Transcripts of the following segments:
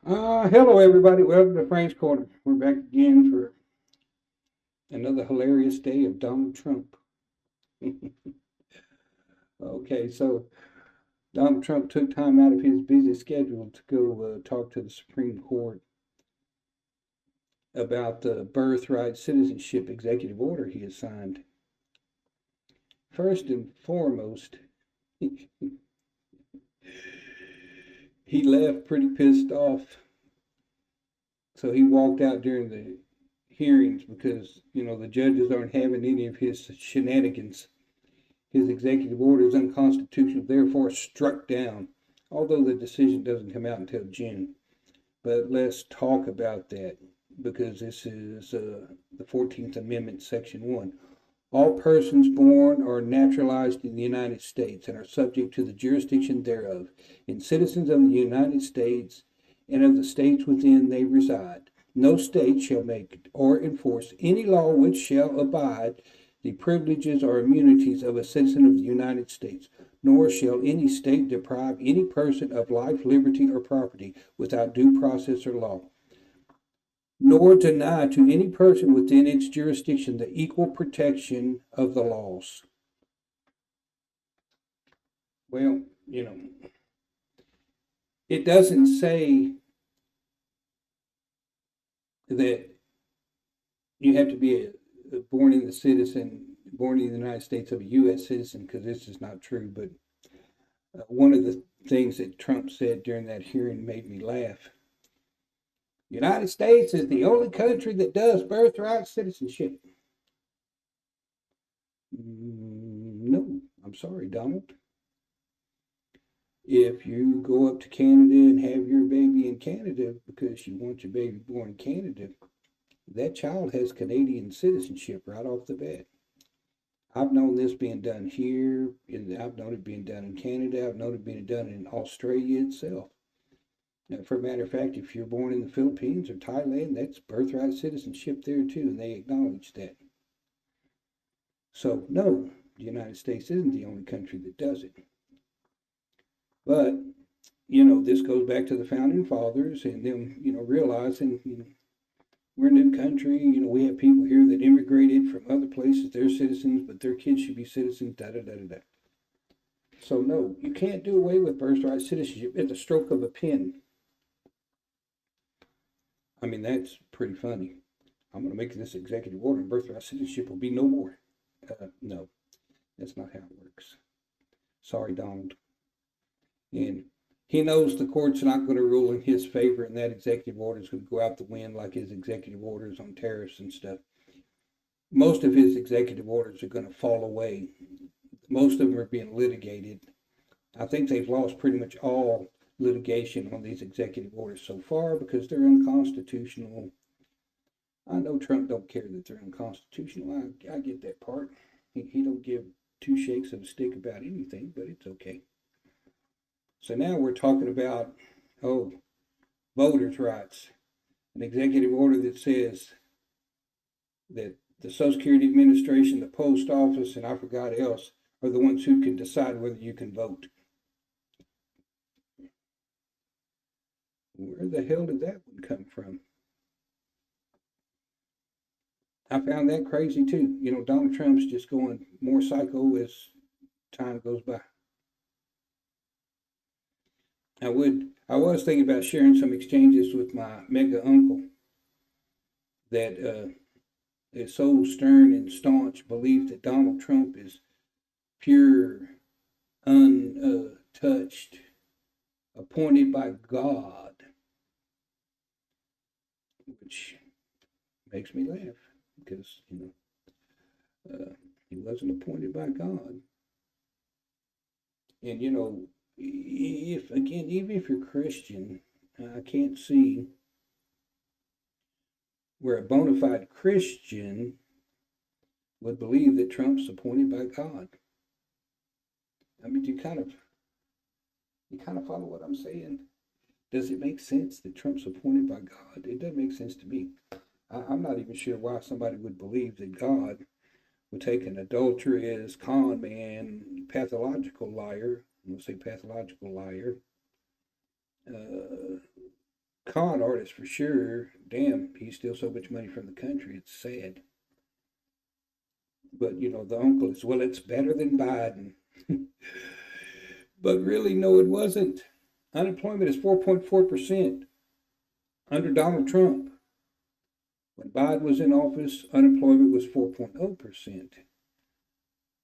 Hello, everybody. Welcome to Frank's Corner. We're back again for another hilarious day of Donald Trump. Okay, so Donald Trump took time out of his busy schedule to go talk to the Supreme Court about the birthright citizenship executive order he has signed. First and foremost, he left pretty pissed off. So he walked out during the hearings because, the judges aren't having any of his shenanigans. His executive order is unconstitutional, therefore struck down, although the decision doesn't come out until June. But let's talk about that because this is the 14th Amendment, Section 1. All persons born or naturalized in the United States and are subject to the jurisdiction thereof, and citizens of the United States and of the states within they reside. No state shall make or enforce any law which shall abide the privileges or immunities of a citizen of the United States, nor shall any state deprive any person of life, liberty, or property without due process or law, nor deny to any person within its jurisdiction the equal protection of the laws. Well, it doesn't say that you have to be born in the United States of a U.S. citizen, because this is not true. But one of the things that Trump said during that hearing made me laugh. United States is the only country that does birthright citizenship. No, I'm sorry, Donald. If you go up to Canada and have your baby in Canada because you want your baby born in Canada, that child has Canadian citizenship right off the bat. I've known this being done here, I've known it being done in Canada, I've known it being done in Australia itself. Now, for a matter of fact, if you're born in the Philippines or Thailand, that's birthright citizenship there too, and they acknowledge that. So, no, the United States isn't the only country that does it. But, this goes back to the founding fathers and them, realizing, we're a new country. We have people here that immigrated from other places. They're citizens, but their kids should be citizens. Da da da da da. So no, you can't do away with birthright citizenship at the stroke of a pen. I mean, that's pretty funny. I'm going to make this executive order, and birthright citizenship will be no more. No, that's not how it works. Sorry, Donald. And he knows the court's not going to rule in his favor, and that executive order is going to go out the wind like his executive orders on tariffs and stuff. Most of his executive orders are going to fall away. Most of them are being litigated. I think they've lost pretty much all litigation on these executive orders so far because they're unconstitutional. I know Trump don't care that they're unconstitutional. I get that part. He don't give two shakes of a stick about anything, but it's okay. So now we're talking about, oh, voters' rights. An executive order that says that the Social Security Administration, the post office, and I forgot else are the ones who can decide whether you can vote. Where the hell did that one come from? I found that crazy too. Donald Trump's just going more psycho as time goes by. I was thinking about sharing some exchanges with my mega uncle that is so stern and staunch belief that Donald Trump is pure, untouched, appointed by God, which makes me laugh because he wasn't appointed by God. And if again, even if you're Christian, I can't see where a bona fide Christian would believe that Trump's appointed by God. I mean, you kind of follow what I'm saying? Does it make sense that Trump's appointed by God? It doesn't make sense to me. I'm not even sure why somebody would believe that God would take an adulterous, con man, pathological liar, I'm going to say pathological liar, con artist for sure. Damn, he steals so much money from the country. It's sad. But the uncle is, well, it's better than Biden. But really, no, it wasn't. Unemployment is 4.4% under Donald Trump. When Biden was in office, unemployment was 4.0%.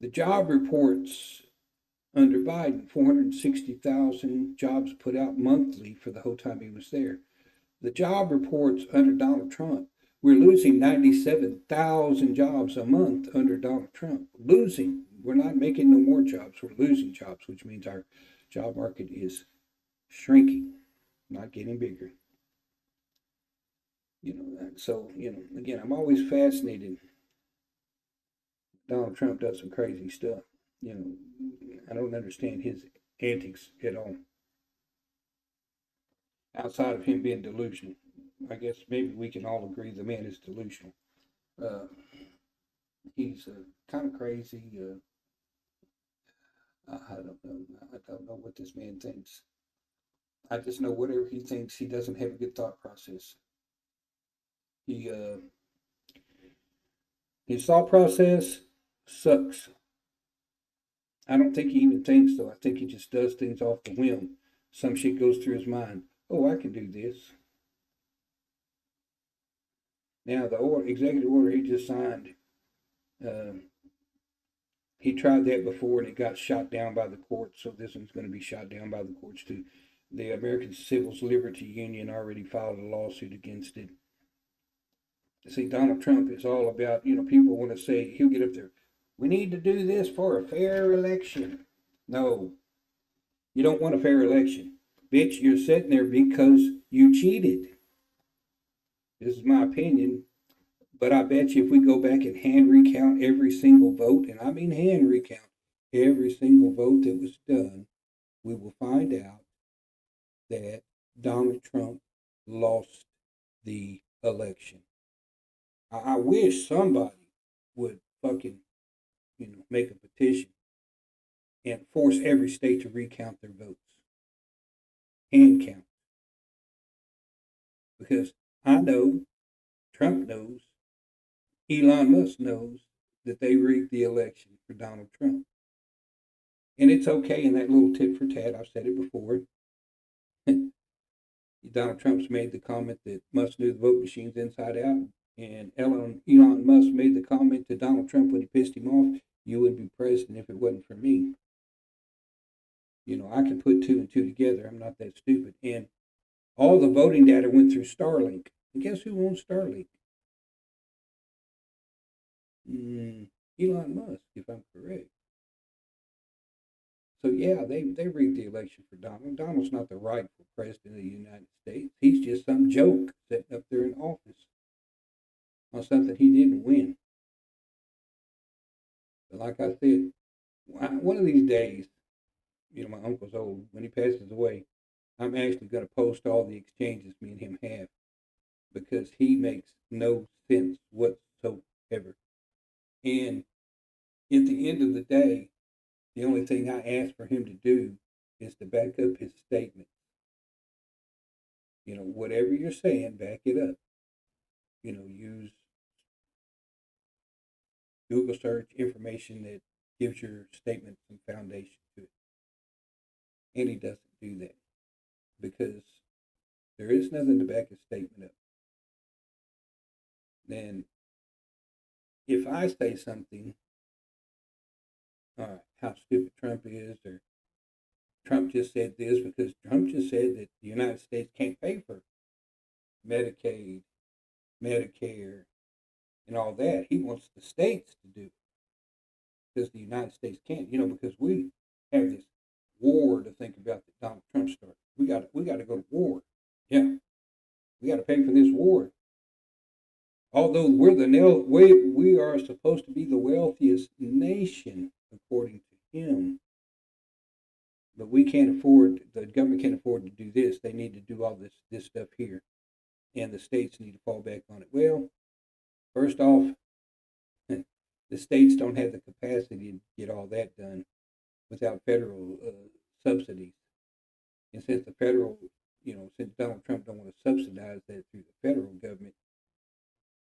The job reports under Biden, 460,000 jobs put out monthly for the whole time he was there. The job reports under Donald Trump, we're losing 97,000 jobs a month under Donald Trump. Losing. We're not making no more jobs. We're losing jobs, which means our job market is shrinking, not getting bigger. So, again, I'm always fascinated. Donald Trump does some crazy stuff. I don't understand his antics at all. Outside of him being delusional, I guess maybe we can all agree the man is delusional. Uh, he's kind of crazy. I don't know. I don't know what this man thinks. I just know whatever he thinks, he doesn't have a good thought process. He his thought process sucks. I don't think he even thinks though. I think he just does things off the whim. Some shit goes through his mind. Oh, I can do this. Now the executive order he just signed, uh, he tried that before and it got shot down by the courts. So this one's going to be shot down by the courts too. The American Civil Liberty Union already filed a lawsuit against it. See, Donald Trump is all about, people want to say, he'll get up there, we need to do this for a fair election. No, you don't want a fair election. Bitch, you're sitting there because you cheated. This is my opinion. But I bet you if we go back and hand recount every single vote, and I mean hand recount every single vote that was done, we will find out that Donald Trump lost the election. I wish somebody would fucking, make a petition and force every state to recount their votes. Hand count. Because I know, Trump knows, Elon Musk knows that they rigged the election for Donald Trump. And it's okay in that little tit for tat. I've said it before. Donald Trump's made the comment that Musk knew the vote machines inside out. And Elon Musk made the comment to Donald Trump when he pissed him off, you wouldn't be president if it wasn't for me. I can put two and two together. I'm not that stupid. And all the voting data went through Starlink. And guess who owns Starlink? Elon Musk, if I'm correct. So yeah, they rigged the election for Donald. Donald's not the rightful president of the United States. He's just some joke sitting up there in office on something he didn't win. But like I said, one of these days, my uncle's old. When he passes away, I'm actually going to post all the exchanges me and him have because he makes no sense whatsoever. And at the end of the day, the only thing I ask for him to do is to back up his statement. Whatever you're saying, back it up. Use Google search information that gives your statement some foundation to it. And he doesn't do that because there is nothing to back his statement up. Then, if I say something, how stupid Trump is, or Trump just said this because Trump just said that the United States can't pay for Medicaid, Medicare, and all that. He wants the states to do it because the United States can't. Because we have this war to think about that Donald Trump started. We got to go to war. Yeah, we got to pay for this war. Although we are supposed to be the wealthiest nation according to him, but we can't afford. The government can't afford to do this. They need to do all this stuff here, and the states need to fall back on it. Well, first off, the states don't have the capacity to get all that done without federal subsidies. And since the federal since Donald Trump don't want to subsidize that through the federal government,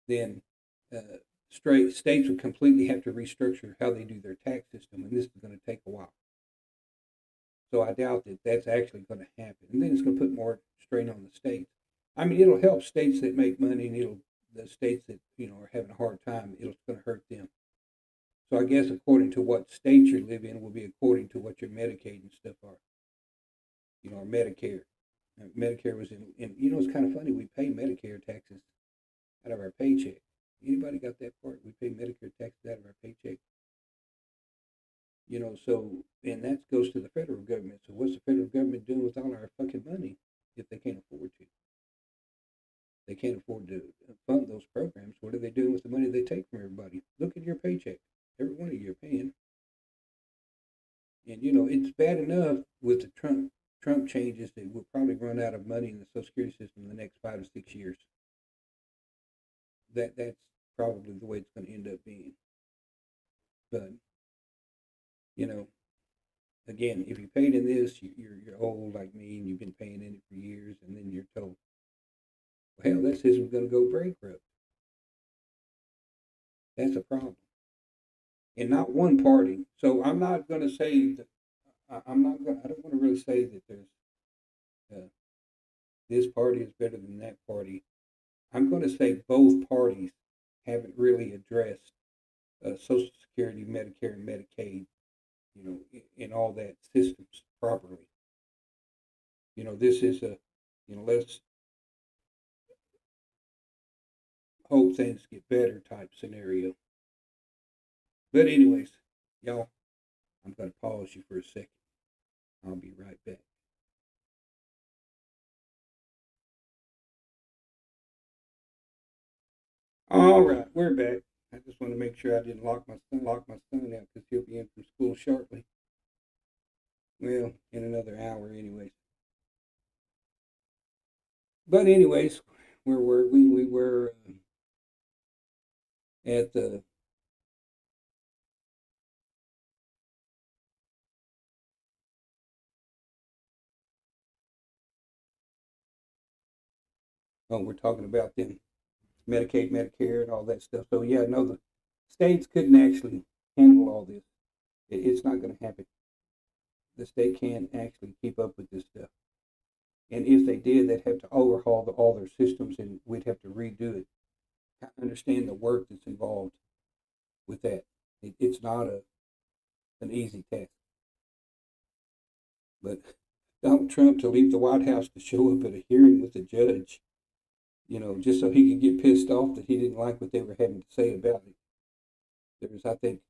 then uh, states would completely have to restructure how they do their tax system, and this is going to take a while. So I doubt that that's actually going to happen. And then it's going to put more strain on the states. I mean, it'll help states that make money, and it'll the states that are having a hard time. It's going to hurt them. So I guess according to what state you live in will be according to what your Medicaid and stuff are. Or Medicare. Medicare was in. It's kind of funny. We pay Medicare taxes out of our paycheck. Anybody got that part? We pay Medicare taxes out of our paycheck. So, and that goes to the federal government. So what's the federal government doing with all our fucking money if they can't afford to? They can't afford to fund those programs. What are they doing with the money they take from everybody? Look at your paycheck. Every one of you are paying. And it's bad enough with the Trump changes that we'll probably run out of money in the Social Security system in the next 5 to 6 years. That's probably the way it's going to end up being. But again, if you paid in this, you're old like me, and you've been paying in it for years, and then you're told, well, hell, that system's going to go bankrupt. That's a problem, and not one party. So I'm not going to say that. I'm not going. I don't want to really say that there's this party is better than that party. I'm going to say both parties haven't really addressed Social Security, Medicare, and Medicaid, in all that systems properly. This is let's hope things get better type scenario. But anyways, y'all, I'm going to pause you for a second. I'll be right back. All right, we're back. I just want to make sure I didn't lock my son out because he'll be in from school shortly. Well, in another hour, anyways. But anyways, where were we? We were at the. Oh, we're talking about them Medicaid, Medicare, and all that stuff. So yeah, no, the states couldn't actually handle all this. It's not going to happen. The state can't actually keep up with this stuff. And if they did, they'd have to overhaul all their systems, and we'd have to redo it. I understand the work that's involved with that. It's not an easy task. But Donald Trump to leave the White House to show up at a hearing with a judge, just so he could get pissed off that he didn't like what they were having to say about it. There's, I think,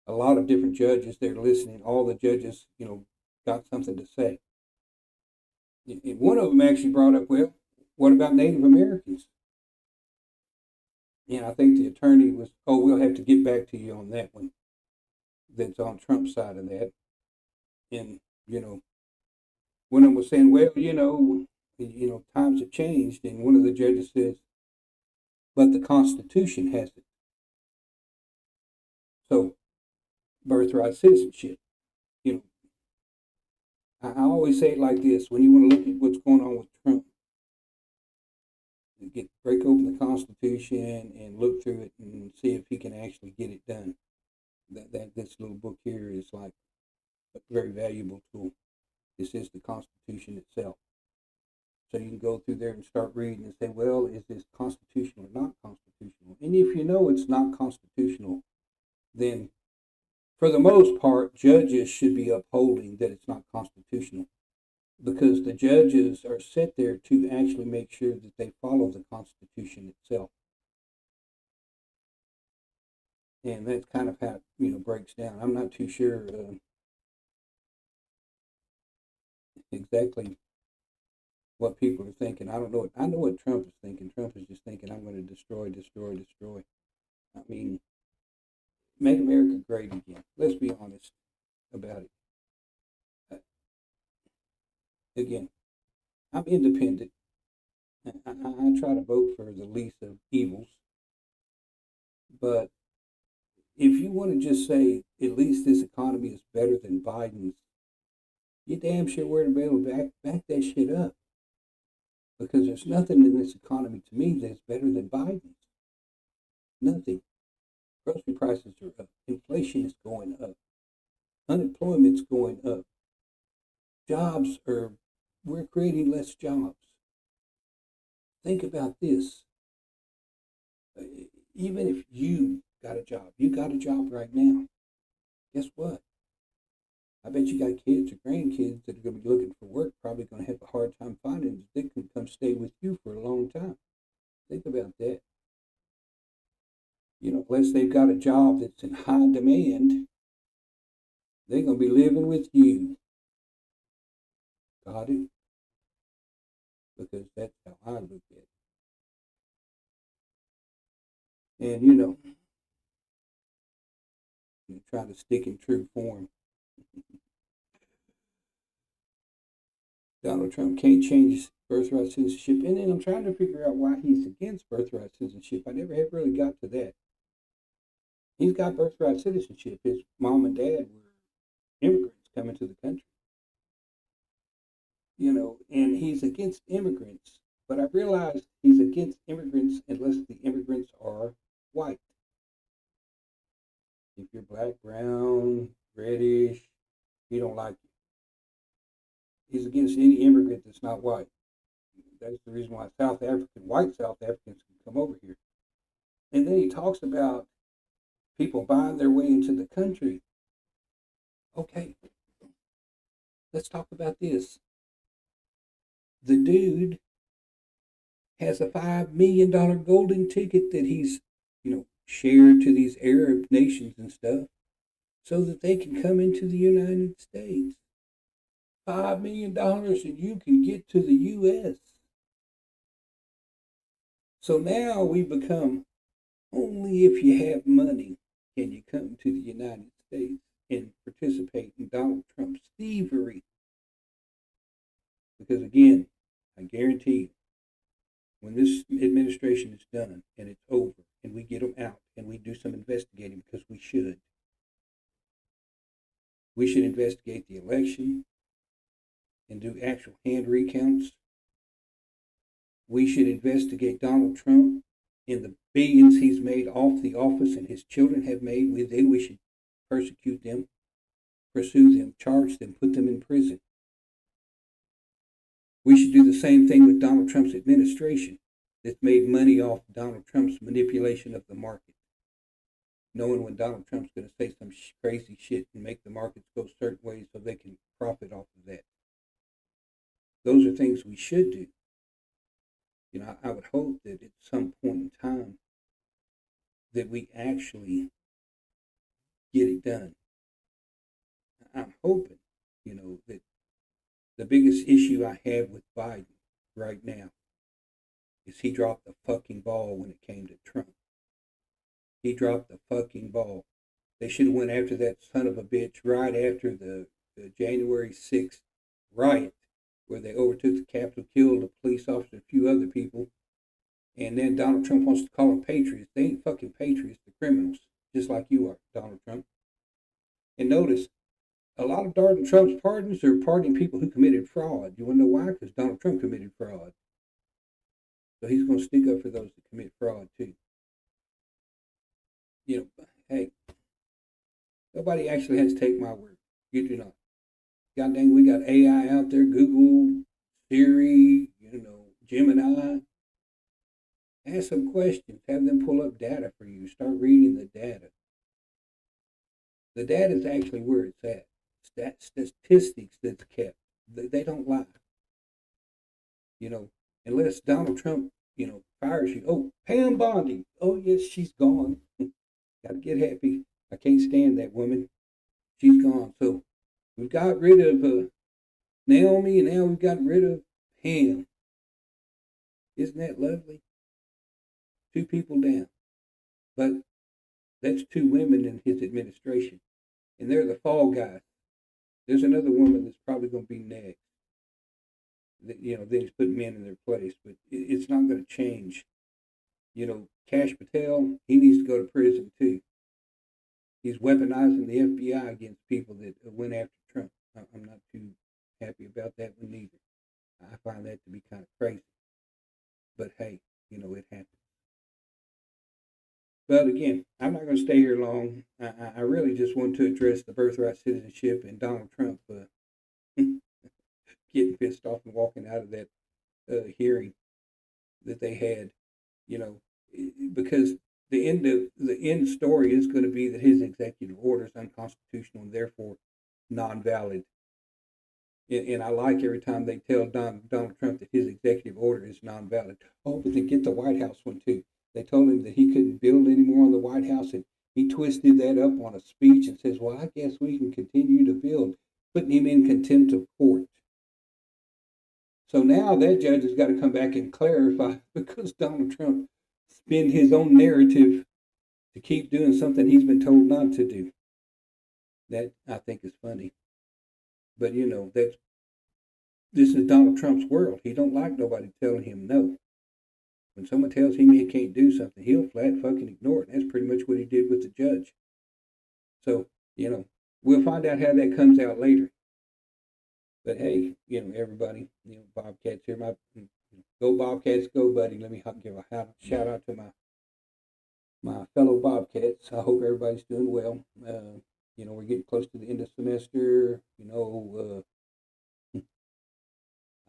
a lot of different judges there listening. All the judges, got something to say. And one of them actually brought up, well, what about Native Americans? And I think the attorney was, oh, we'll have to get back to you on that one. That's on Trump's side of that. And, one of them was saying, well, times have changed. And one of the judges says, but the Constitution hasn't. So, birthright citizenship. You know, I always say it like this: when you want to look at what's going on with Trump, break open the Constitution and look through it and see if he can actually get it done. That this little book here is like a very valuable tool. This is the Constitution itself. So you can go through there and start reading and say, well, is this constitutional or not constitutional? And if you know it's not constitutional, then for the most part, judges should be upholding that it's not constitutional, because the judges are set there to actually make sure that they follow the Constitution itself. And that's kind of how it breaks down. I'm not too sure exactly what people are thinking. I don't know. I know what Trump is thinking. Trump is just thinking, I'm going to destroy, destroy, destroy. I mean, make America great again. Let's be honest about it. Again, I'm independent. I try to vote for the least of evils. But if you want to just say, at least this economy is better than Biden's, you damn sure wear the back that shit up. Because there's nothing in this economy to me that's better than Biden's. Nothing. Grocery prices are up. Inflation is going up. Unemployment's going up. We're creating less jobs. Think about this. Even if you got a job right now, guess what? I bet you got kids or grandkids that are going to be looking for work, probably going to have a hard time finding it. They can come stay with you for a long time. Think about that. Unless they've got a job that's in high demand, they're going to be living with you. Got it? Because that's how I look at it. And, try to stick in true form. Donald Trump can't change birthright citizenship. And then I'm trying to figure out why he's against birthright citizenship. I never have really got to that. He's got birthright citizenship. His mom and dad were immigrants coming to the country. And he's against immigrants. But I realized he's against immigrants unless the immigrants are white. If you're black, brown, reddish, he don't like you. He's against any immigrant that's not white. That's the reason why white South Africans can come over here. And then he talks about people buying their way into the country. Okay, let's talk about this. The dude has a $5 million golden ticket that he's, shared to these Arab nations and stuff so that they can come into the United States. $5 million and you can get to the U.S. So now we become only if you have money can you come to the United States and participate in Donald Trump's thievery. Because again, I guarantee you, when this administration is done and it's over and we get them out and we do some investigating, because we should investigate the election and do actual hand recounts. We should investigate Donald Trump and the billions he's made off the office and his children have made. Then we should persecute them, pursue them, charge them, put them in prison. We should do the same thing with Donald Trump's administration that's made money off Donald Trump's manipulation of the market. Knowing when Donald Trump's going to say some crazy shit and make the markets go certain ways so they can profit off of that. Those are things we should do. I would hope that at some point in time that we actually get it done. I'm hoping, that the biggest issue I have with Biden right now is he dropped the fucking ball when it came to Trump. He dropped the fucking ball. They should have went after that son of a bitch right after the January 6th riot where they overtook the Capitol, killed a police officer, a few other people. And then Donald Trump wants to call them patriots. They ain't fucking patriots, they're criminals, just like you are, Donald Trump. And notice, a lot of Donald Trump's pardons are pardoning people who committed fraud. You want to know why? Because Donald Trump committed fraud. So he's going to stick up for those that commit fraud too. Hey, nobody actually has to take my word. You do not. God dang, we got AI out there, Google, Siri, Gemini. Ask some questions. Have them pull up data for you. Start reading the data. The data is actually where it's at. Statistics that's kept. They don't lie. Unless Donald Trump, fires you. Oh, Pam Bondi. Oh, yes, she's gone. Got to get happy. I can't stand that woman. She's gone. So we've got rid of Naomi, and now we've got rid of Pam. Isn't that lovely? 2 people down. But that's 2 women in his administration. And they're the fall guys. There's another woman that's probably going to be next. They just put men in their place. But it's not going to change. Kash Patel, he needs to go to prison too. He's weaponizing the FBI against people that went after Trump. I'm not too happy about that one either. I find that to be kind of crazy. But hey, it happened. But again, I'm not going to stay here long. I really just want to address the birthright citizenship and Donald Trump getting pissed off and walking out of that hearing that they had. You know, because the end story is going to be that his executive order is unconstitutional and therefore non-valid. And I like every time they tell Donald Trump that his executive order is non-valid. Oh, but they get the White House one too. They told him that he couldn't build anymore in the White House, and he twisted that up on a speech and says, "Well, I guess we can continue to build," putting him in contempt of court. So now that judge has got to come back and clarify because Donald Trump spin his own narrative to keep doing something he's been told not to do. That I think is funny. But that's this is Donald Trump's world. He don't like nobody telling him no. When someone tells him he can't do something, he'll flat fucking ignore it. And that's pretty much what he did with the judge. So, we'll find out how that comes out later. But hey, everybody, Bobcats here. Go Bobcats, go, buddy. Let me give a shout out to my fellow Bobcats. I hope everybody's doing well. We're getting close to the end of semester. I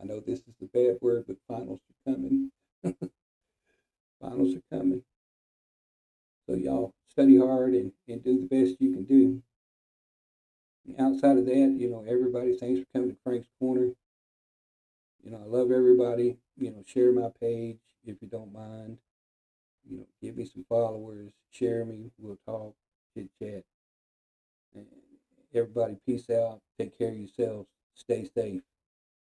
know this is a bad word, but finals are coming. Finals are coming. So y'all study hard and do the best you can do. Outside of that, everybody, thanks for coming to Frank's Corner. I love everybody. Share my page if you don't mind. Give me some followers. Share me. We'll talk, chit chat. And everybody, peace out. Take care of yourselves. Stay safe.